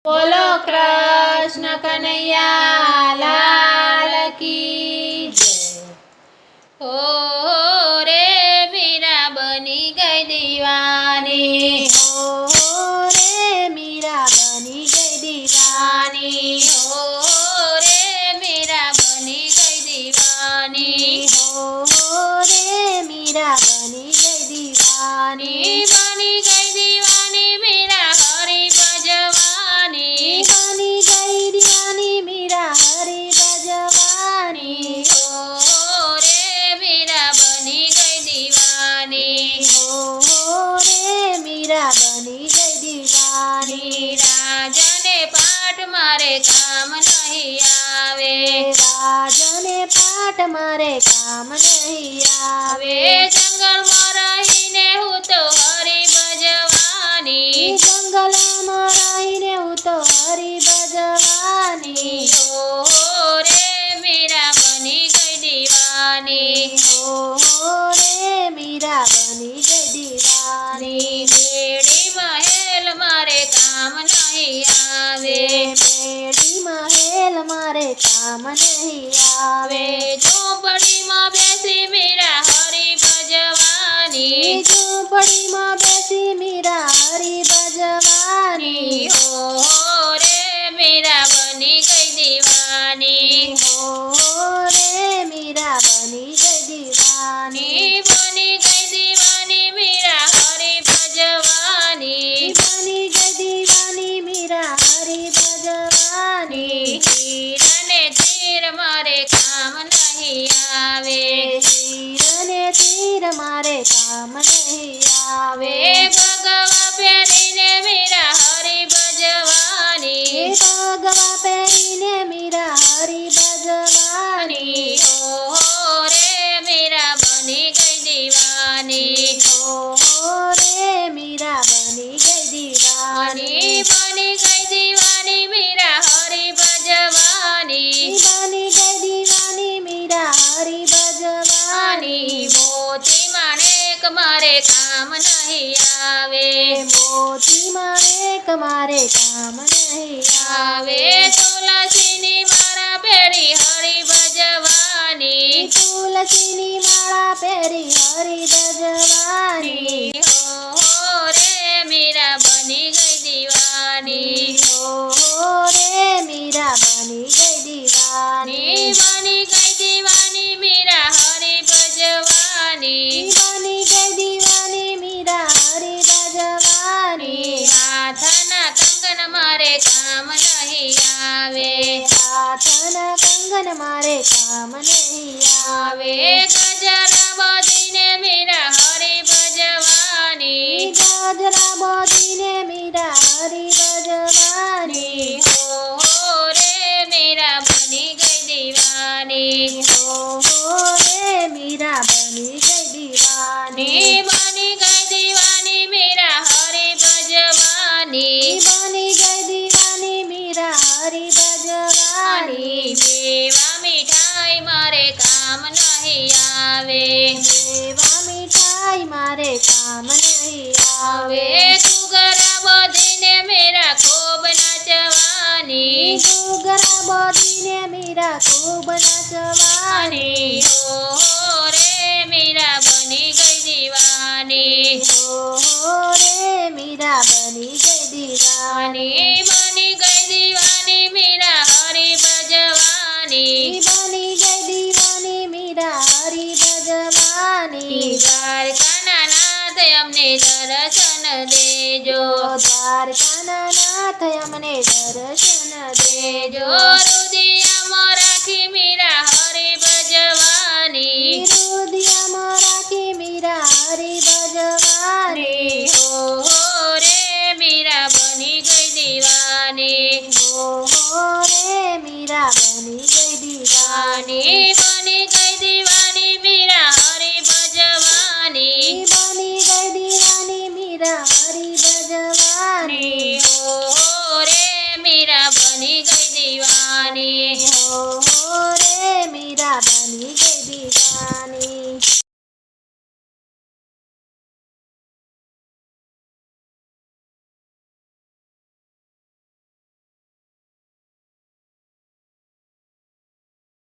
बोलो कृष्ण कन्हैया लाल की जय। हो रे मीरा बनी गई दीवानी, हो रे मीरा बनी गई दीवानी, हो रे मीरा बनी गई दीवानी, हो रे मीरा बनी गई दीवानी, बनी गई दीवानी मीरा हरि भजवानी, बनी गई दीवानी मीरा हरि भजवानी, हो रे मीरा बनी गई दीवानी, हो रे मीरा बनी गई दीवानी। राजने पाठ मारे काम नहीं आवे, राजने पाठ मारे काम नहीं आवे, जंगल में रहीने હું તો હરિ ભજવાની, જંગલમાં રહીને હું તો હરિ ભજવાની, हो रे मीरा बनी गई दीवानी, हो રે મીરા બની ગઈ દીવાની। बेड़ी महल मारे काम नहीं आवे, બેડી મહેલ મારે કામ નહીં આવે, झोपड़ीમાં બેસી મીરા હરિ ભજવાની, ઝૂંપડીમાં બેસી મીરા હરિ ભજવાની, हो रे मीरा बनी गई दीवानी, हो રે મીરા બની ગઈ દીવાની, बनी गई दीवानी मीरा हरि भजवानी, બની ગઈ દીવાની મીરા હરિ ભજવાની। તીરને તીર મારે કામ નહીં આવે, તીર ને તીર મારે કામ નહીં આવે, ભગવા પહેરીને મીરા હરિ ભજવાની, પગવા પહેરીને મીરા હરિ ભજવાની, हो रे मीरा बनी गई दीवानी, हो રે મીરા બની ગઈ દીવાની, बनी गई दीवानी मीरा हरि भजवानी, બની ગઈ દીવાની મીરા હરિ ભજવાની। મોતી માણેક મારે કામ નહીં આવે, મોતી માણેક મારે કામ નહીં આવે, તુલસીની માળા પહેરી હરિ ભજવાની, તુલસીની માળા પહેરી હરિ ભજવાની, हो રે મીરા બની ગઈ દીવાની, हो રે મીરા બની ગઈ દીવાની, બની ગઈ દીવાની મીરા હરિ ભજવાની, બની ગઈ દીવાની મીરા હરિ ભજવાની। હાથના કંગન મારે કામ નહીં આવે, હાથના કંગન મારે કામ નહીં આવે, ગજરા બાંધીને મીરા હરિ ભજવાની, ગજરા બાંધીને મીરા હરિ ભજવાની, हो રે મીરા બની ગઈ દીવાની, हो રે મીરા બની ગઈ દીવાની, બની ગઈ દીવાની મીરા હરિ ભજવાની, બની ગઈ દીવાની મીરા હરિ ભજવાની। દેવા મીઠાઈ મારે કામ નહીં આવે, દેવા મીઠાઈ મારે કામ નહીં આવે, ઘૂઘરા બાંધીને મીરા ખૂબ નાચવાની, ઘૂઘરા બાંધીને મીરા ખૂબ નાચવાની, हो રે મીરા બની ગઈ દીવાની, हो રે મીરા બની ગઈ દીવાની, બની ગઈ દીવાની મીરા હરિ ભજવાની, બની ગઈ દીવાની મીરા હરિ ભજવાની। દ્વારકાના નાથ અમને દર્શન દેજો, દ્વારકાના નાથ અમને દર્શન દેજો, હૃદયમાં રાખી મીરા હરિ ભજવાની, હૃદયમાં રાખી મીરા હરિ ભજવાની, हो રે મીરા બની ગઈ દીવાની, हो રે મીરા બની ગઈ દીવાની, બની ગઈ દીવાની મીરા હરિ ભજવાની, બની ગઈ દીવાની મીરા હરિ ભજવાની, हो રે મીરા બની ગઈ દીવાની।